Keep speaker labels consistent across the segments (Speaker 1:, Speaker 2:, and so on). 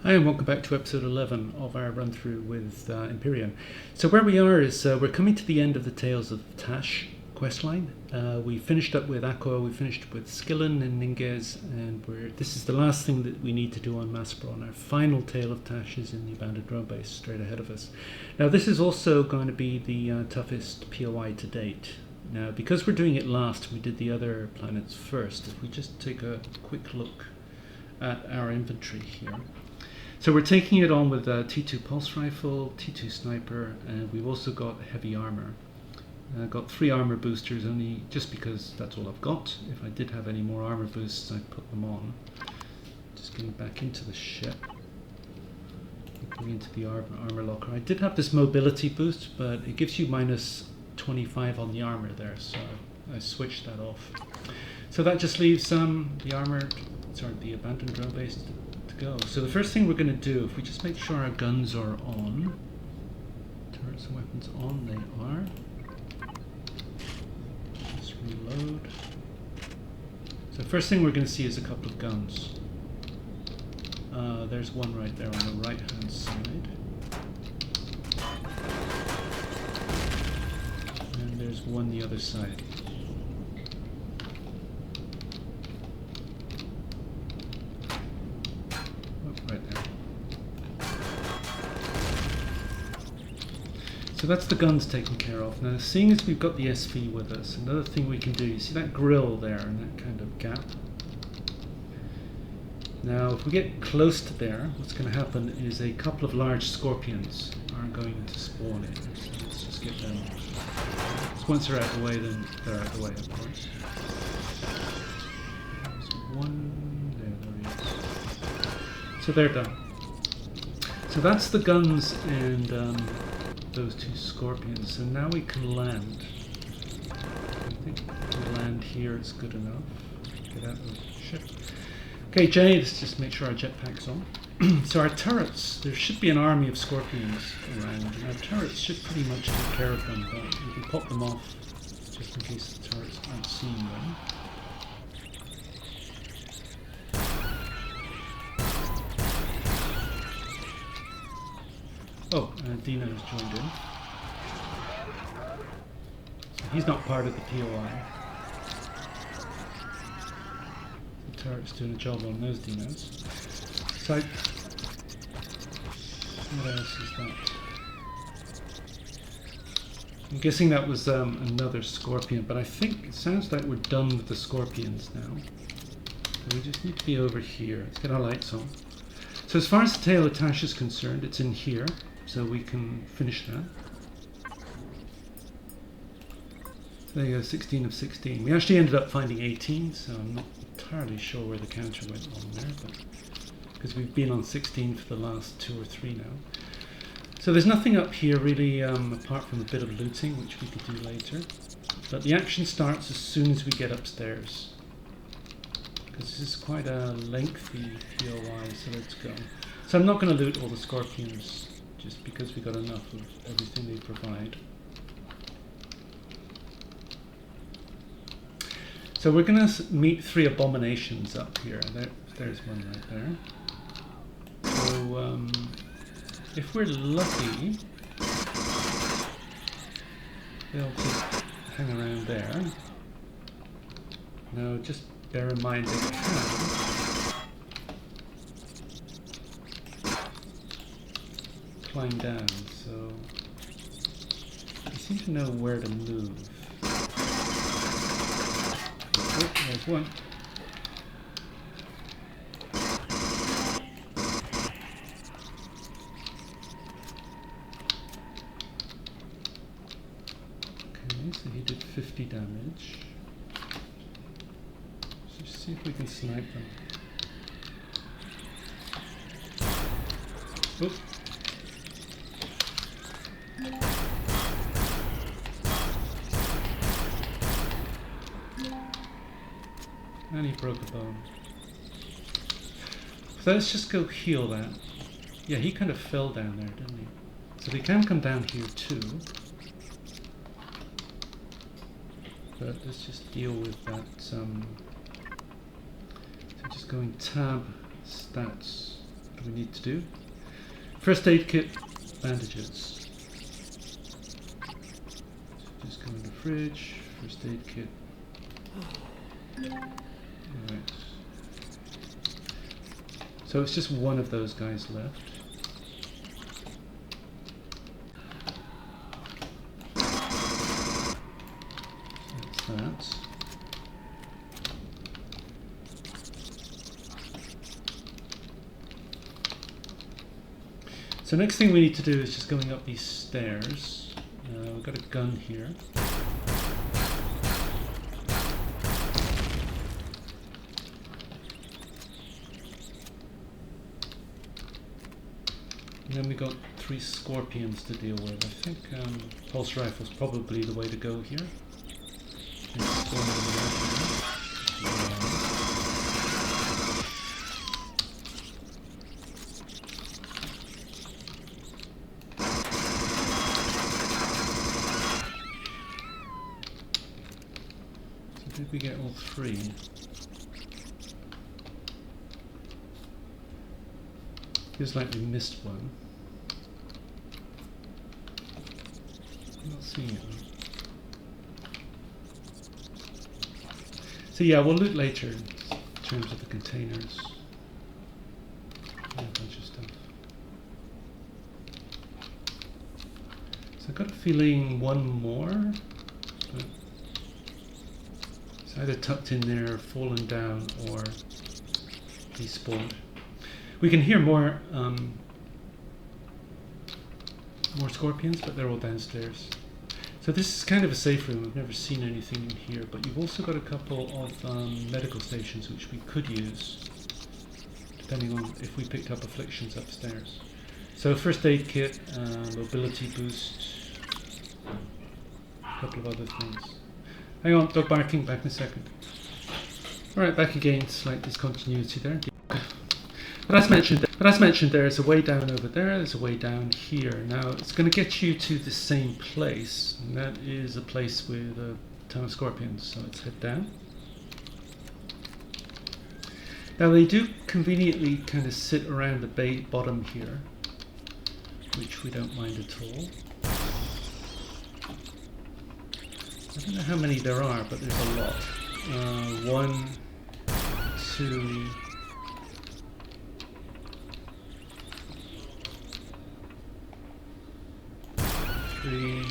Speaker 1: Hi and welcome back to episode 11 of our run through with Empyrion. So where we are is we're coming to the end of the Tales of Tash questline. We finished up with Akua, we finished with Skillon and Ningues, and this is the last thing that we need to do on Masperon. Our final tale of Tash is in the abandoned drone base straight ahead of us. Now this is also going to be the toughest POI to date. Now because we're doing it last, we did the other planets first. If we just take a quick look at our inventory here. So we're taking it on with a T2 pulse rifle, T2 sniper, and we've also got heavy armor. I've got 3 armor boosters, only just because that's all I've got. If I did have any more armor boosts, I'd put them on. Just getting back into the ship. Looking into the armor locker. I did have this mobility boost, but it gives you minus 25 on the armor there, so I switched that off. So that just leaves the abandoned drone base to go. So the first thing we're going to do, if we just make sure our guns are on, turrets and weapons on, they are. Just reload. So the first thing we're going to see is a couple of guns. There's one right there on the right hand side. And there's one the other side. Right there. So that's the guns taken care of. Now, seeing as we've got the SV with us, another thing we can do, you see that grill there and that kind of gap? Now, if we get close to there, what's going to happen is a couple of large scorpions are going to spawn in. So let's just get them. So once they're out of the way, then they're out of the way, of course. There's one. There he is. So they're done. So that's the guns and those 2 scorpions. And now we can land. I think if we land here, it's good enough. Get out of the ship. Okay, Jay, let's just make sure our jetpack's on. So our turrets, there should be an army of scorpions around. And our turrets should pretty much take care of them, but we can pop them off just in case the turrets aren't seeing them. Oh, Dino has joined in. So he's not part of the POI. The turret's doing a job on those Dinos. So, what else is that? I'm guessing that was another scorpion, but I think it sounds like we're done with the scorpions now. So we just need to be over here. Let's get our lights on. So as far as the Tale of Tash is concerned, it's in here. So we can finish that. There you go, 16 of 16. We actually ended up finding 18, so I'm not entirely sure where the counter went on there, but because we've been on 16 for the last 2 or 3 now. So there's nothing up here really, apart from a bit of looting, which we could do later. But the action starts as soon as we get upstairs. Because this is quite a lengthy POI, so let's go. So I'm not going to loot all the scorpions, just because we got enough of everything they provide. So we're going to meet 3 abominations up here. There's one right there. So if we're lucky, they'll just hang around there. Now just bear in mind they can climb down, so you seem to know where to move. Oh, there's one. Okay, so he did 50 damage. Let's just see if we can snipe them. Oh. And he broke a bone. So let's just go heal that. Yeah, he kind of fell down there, didn't he? So they can come down here too. But let's just deal with that. So just going tab, stats, What do we need to do? First aid kit, bandages. Just go in the fridge. First aid kit. Alright. So it's just one of those guys left. So that's that. So next thing we need to do is just going up these stairs. We've got a gun here. And then we've got 3 scorpions to deal with. I think pulse rifle's probably the way to go here. Did we get all 3? Feels like we missed one. I'm not seeing it though. So yeah, we'll loot later in terms of the containers. Yeah, a bunch of stuff. So I've got a feeling one more. But either tucked in there, fallen down, or despawned. We can hear more scorpions, but they're all downstairs. So this is kind of a safe room. I've never seen anything in here, but you've also got a couple of medical stations which we could use, depending on if we picked up afflictions upstairs. So first aid kit, mobility boost, a couple of other things. Hang on, dog barking, back in a second. Alright, back again, slight discontinuity there. But as mentioned, there's a way down over there, there's a way down here. Now, it's going to get you to the same place, and that is a place with a ton of scorpions, so let's head down. Now, they do conveniently kind of sit around the bottom here, which we don't mind at all. I don't know how many there are, but there's a lot. 1, 2, 3,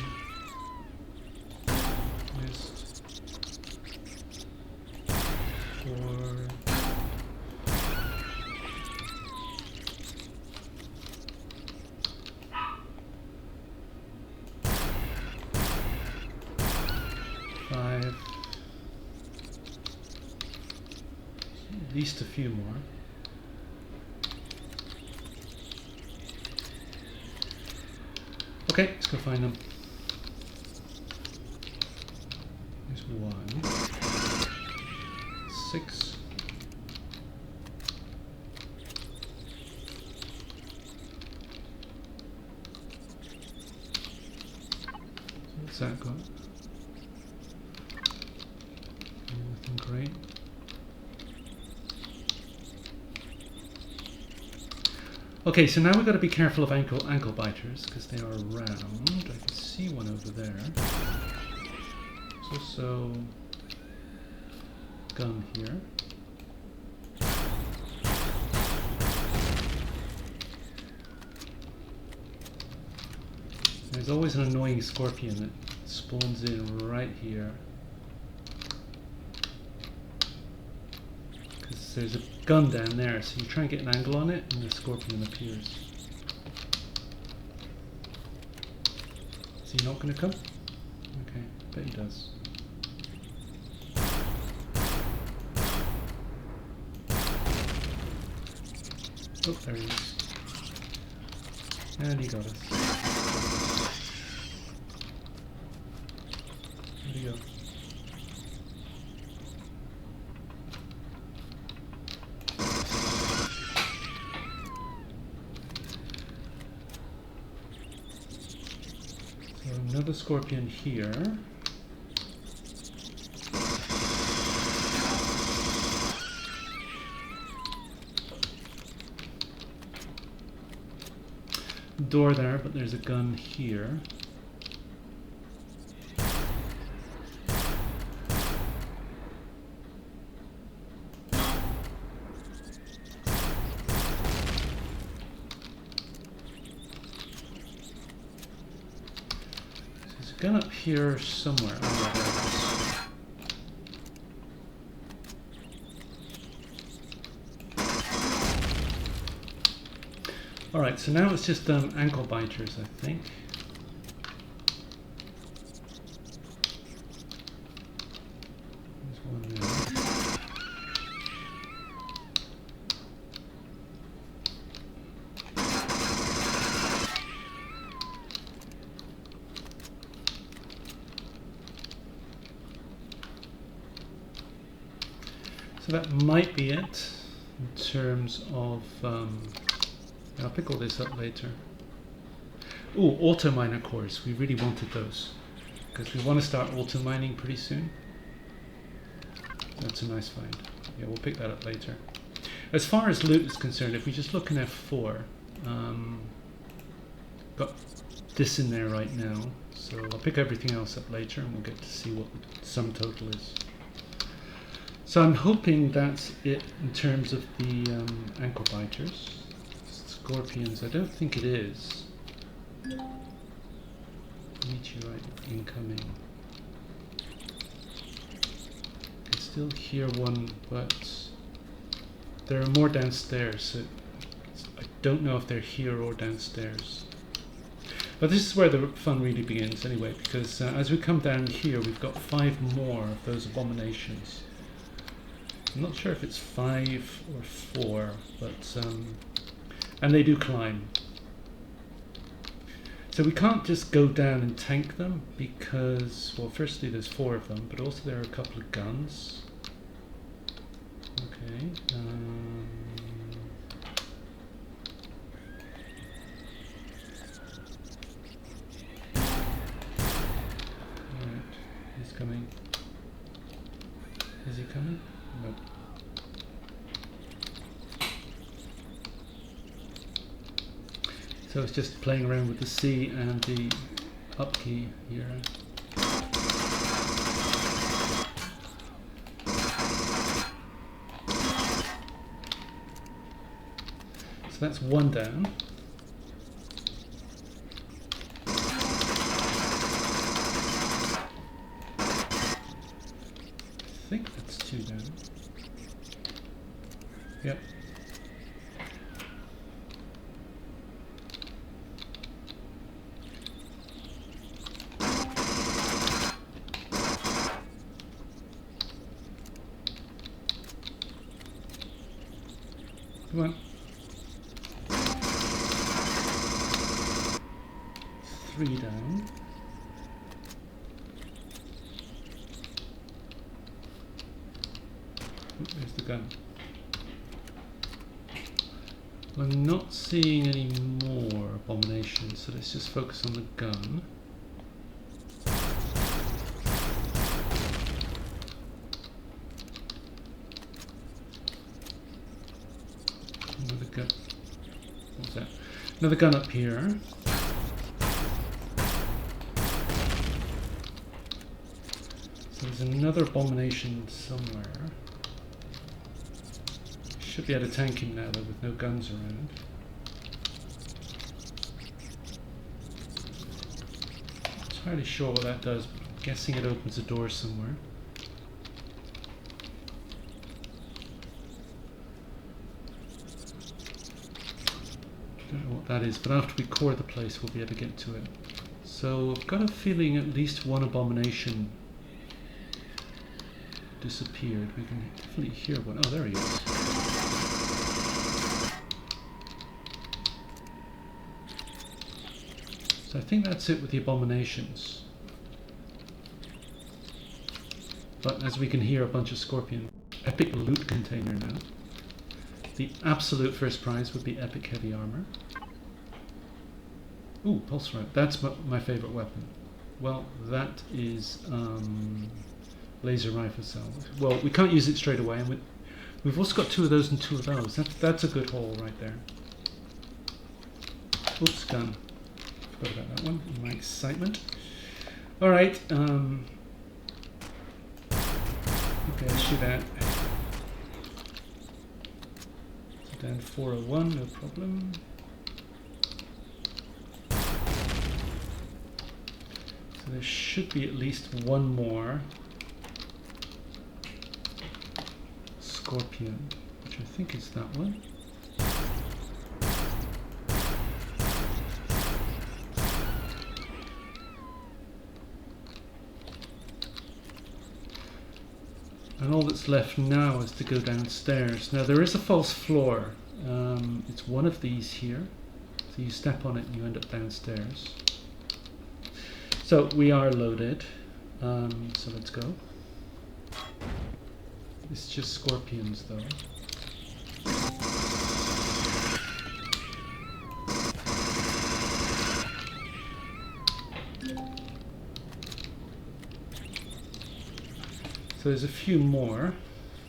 Speaker 1: missed, 4, 5, at least a few more. Okay, let's go find them. There's 1, 6, 'What's that got? Nothing great. Okay, so now we've got to be careful of ankle biters because they are around. I can see one over there. There's also a gun here. There's always an annoying scorpion that spawns in right here. Because there's a gun down there, so you try and get an angle on it and the scorpion appears. Is he not going to come? Okay, bet he does. Oh, there he is. And he got us. Where'd he go? So another scorpion here. door there, but there's a gun here. There's a gun up here somewhere. Oh, there it is. Alright, so now it's just ankle biters, I think. There's one there. So that might be it in terms of I'll pick all this up later. Oh, auto miner cores. We really wanted those because we want to start auto mining pretty soon. That's a nice find. Yeah, we'll pick that up later. As far as loot is concerned, if we just look in F4, got this in there right now. So I'll pick everything else up later and we'll get to see what the sum total is. So I'm hoping that's it in terms of the ankle biters. Scorpions, I don't think it is. Meteorite incoming. I can still hear one, but there are more downstairs, so I don't know if they're here or downstairs. But this is where the fun really begins anyway, because as we come down here, we've got 5 more of those abominations. I'm not sure if it's 5 or 4, but and they do climb. So we can't just go down and tank them because, well, firstly there's 4 of them, but also there are a couple of guns. Okay. Alright, he's coming. Is he coming? Nope. So it's just playing around with the C and the up key here. So that's 1 down. I think that's 2 down. Yep. Come on. 3 down. There's the gun. I'm not seeing any more abominations, so let's just focus on the gun. Another gun. What's that? Another gun up here. So there's another abomination somewhere. Should be able to tank him now though with no guns around. Not entirely sure what that does, but I'm guessing it opens a door somewhere. Don't know what that is, but after we core the place we'll be able to get to it. So I've got a feeling at least one abomination disappeared. We can definitely hear one. Oh, there he is. So I think that's it with the abominations. But as we can hear a bunch of scorpion. Epic loot container now. The absolute first prize would be epic heavy armor. Ooh, pulse rifle. That's my favorite weapon. Well, that is laser rifle cell. Well, we can't use it straight away, and we've also got 2 of those and 2 of those. That's a good haul right there. Oops, gun. Forgot about that one in my excitement. Alright, okay, let's shoot at. So down 401, no problem. So there should be at least one more Scorpion, which I think is that one. And all that's left now is to go downstairs. Now there is a false floor. It's one of these here. So you step on it and you end up downstairs. So we are loaded. So let's go. It's just scorpions though. So there's a few more.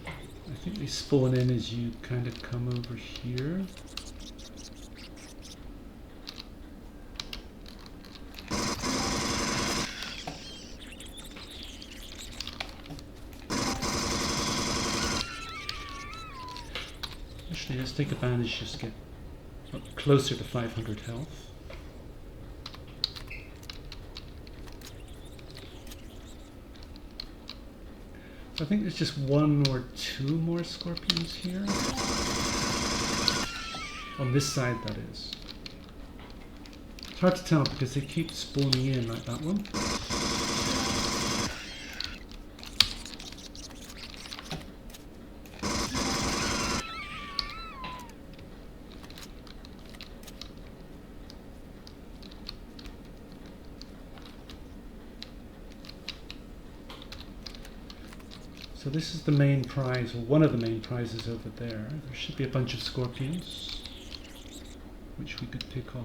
Speaker 1: I think they spawn in as you kind of come over here. Actually, let's take advantage, just get up closer to 500 health. I think there's just one or two more scorpions here. On this side, that is. It's hard to tell because they keep spawning in like that one. So this is the main prize, or one of the main prizes over there. There should be a bunch of scorpions, which we could pick off.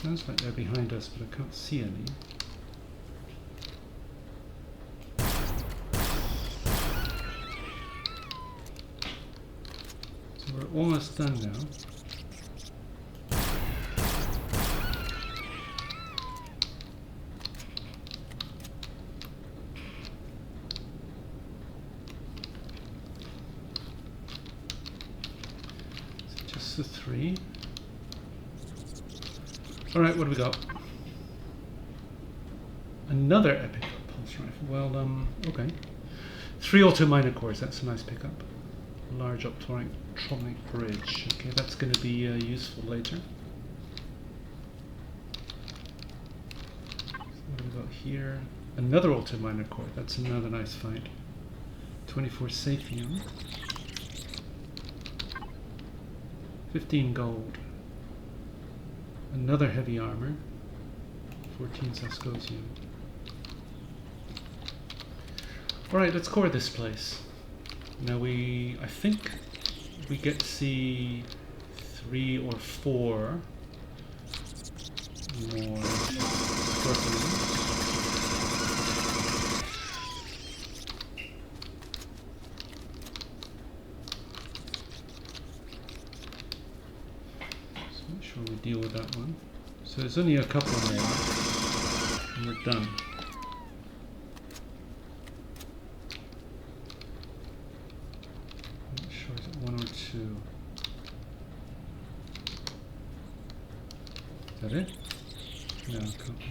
Speaker 1: Sounds like they're behind us, but I can't see any. We're almost done now. So just the 3. Alright, what do we got? Another epic pulse rifle. Well, okay. 3 auto miner cores, that's a nice pickup. Large optronic bridge. Okay, that's going to be useful later. So what do we got here? Another auto miner core. That's another nice find. 24 Saphium. 15 gold. Another heavy armor. 14 Saskosium. Alright, let's core this place. Now I think we get to see 3 or 4 more scorpions. So make sure we deal with that one. So there's only a couple more, and we're done. Is that it? No, can't be.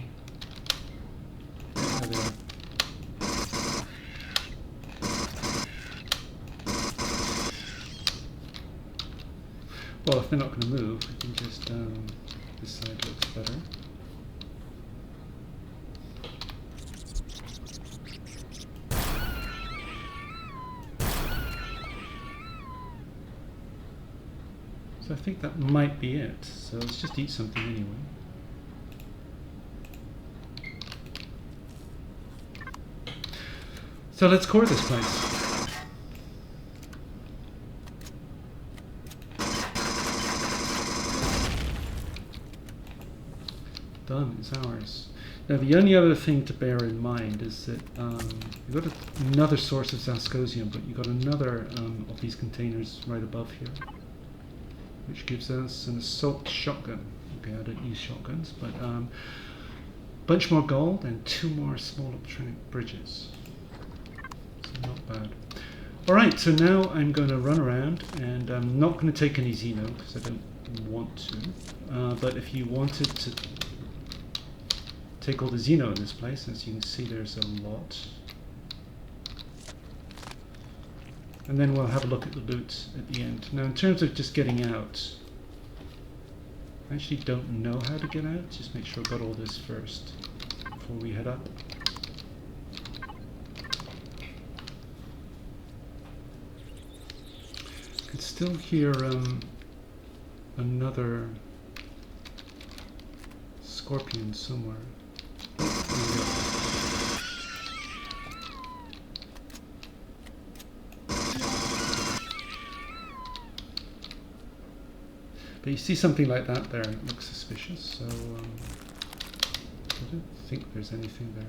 Speaker 1: There they are. Well, if they're not going to move, we can just, this side looks better. So I think that might be it. So let's just eat something anyway. So let's core this place. done, it's ours. Now the only other thing to bear in mind is that you've got another source of Zascosium, but you've got another of these containers right above here, which gives us an assault shotgun. Okay, I don't use shotguns, but bunch more gold and 2 more small electronic bridges. So not bad. Alright, so now I'm going to run around, and I'm not going to take any Xeno because I don't want to, but if you wanted to take all the Xeno in this place, as you can see there's a lot. And then we'll have a look at the loot at the end. Now in terms of just getting out, I actually don't know how to get out. Just make sure I've got all this first before we head up. I can still hear another scorpion somewhere. But you see something like that there, it looks suspicious, so I don't think there's anything there.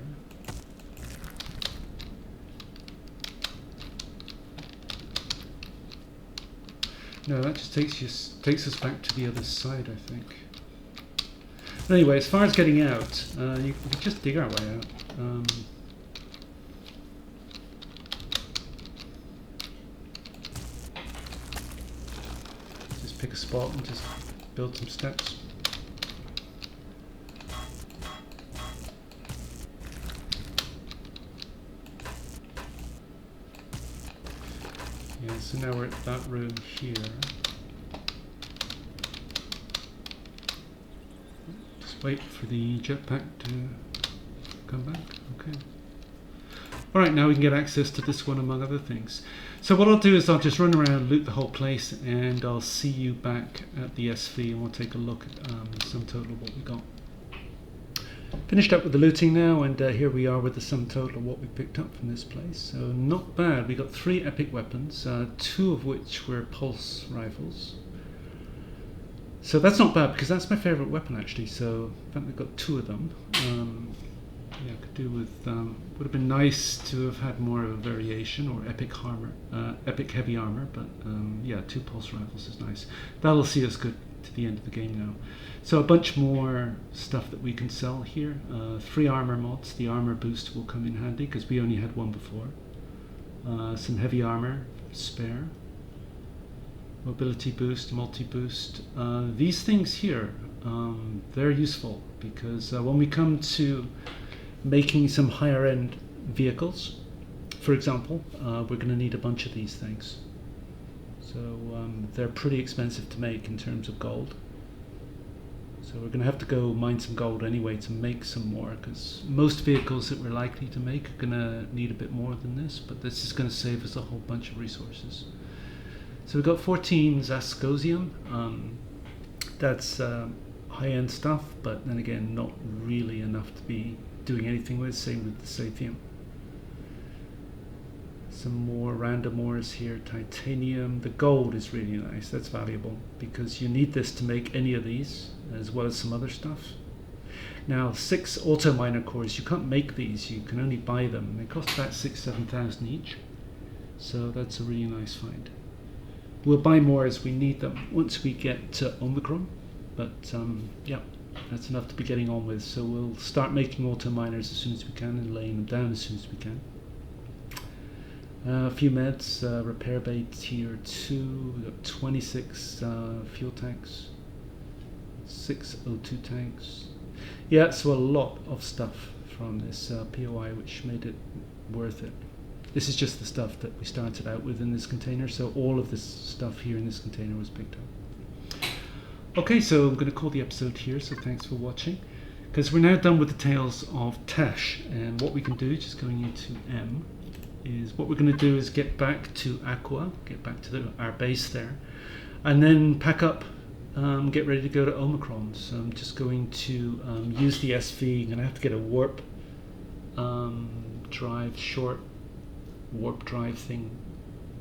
Speaker 1: No, that just takes us back to the other side, I think. But anyway, as far as getting out, we can just dig our way out. Just pick a spot and just build some steps. Yeah, so now we're at that room here. Just wait for the jetpack to come back. Okay. Alright, now we can get access to this one among other things. So what I'll do is I'll just run around, loot the whole place, and I'll see you back at the SV and we'll take a look at the sum total of what we got. Finished up with the looting now, and here we are with the sum total of what we picked up from this place. So not bad. We got 3 epic weapons, 2 of which were pulse rifles. So that's not bad because that's my favourite weapon actually. So in fact we've got 2 of them. Yeah, could do with. Would have been nice to have had more of a variation or epic armor, epic heavy armor. But yeah, 2 pulse rifles is nice. That'll see us good to the end of the game now. So a bunch more stuff that we can sell here. 3 armor mods. The armor boost will come in handy because we only had 1 before. Some heavy armor spare. Mobility boost, multi-boost. These things here, they're useful because when we come to making some higher end vehicles, for example, we're going to need a bunch of these things. So they're pretty expensive to make in terms of gold. So we're going to have to go mine some gold anyway to make some more, because most vehicles that we're likely to make are going to need a bit more than this, but this is going to save us a whole bunch of resources. So we've got 14 Zascosium. That's high-end stuff, but then again not really enough to be doing anything with. Same with the Sathium. Some more random ores here. Titanium. The gold is really nice. That's valuable because you need this to make any of these as well as some other stuff. Now 6 auto miner cores, you can't make these, you can only buy them. They cost about 6,000-7,000 each, so that's a really nice find. We'll buy more as we need them once we get to Omicron, but yeah, that's enough to be getting on with. So we'll start making auto miners as soon as we can and laying them down as soon as we can. A few meds, repair bay tier 2, we've got 26 fuel tanks, 6 O2 tanks. Yeah, so a lot of stuff from this POI, which made it worth it. This is just the stuff that we started out with in this container, so all of this stuff here in this container was picked up. Okay, so I'm going to call the episode here, so thanks for watching. Because we're now done with the tales of Tash, and what we can do, just going into M, is what we're going to do is get back to Akua, get back to our base there, and then pack up, get ready to go to Omicron. So I'm just going to use the SV. I'm going to have to get a warp drive, short warp drive thing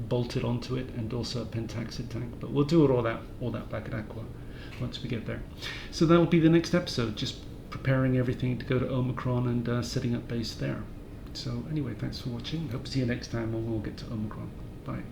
Speaker 1: bolted onto it, and also a pentaxid tank, but we'll do all that back at Akua once we get there. So that'll be the next episode. Just preparing everything to go to Omicron and setting up base there. So anyway, thanks for watching. Hope to see you next time when we'll get to Omicron. Bye.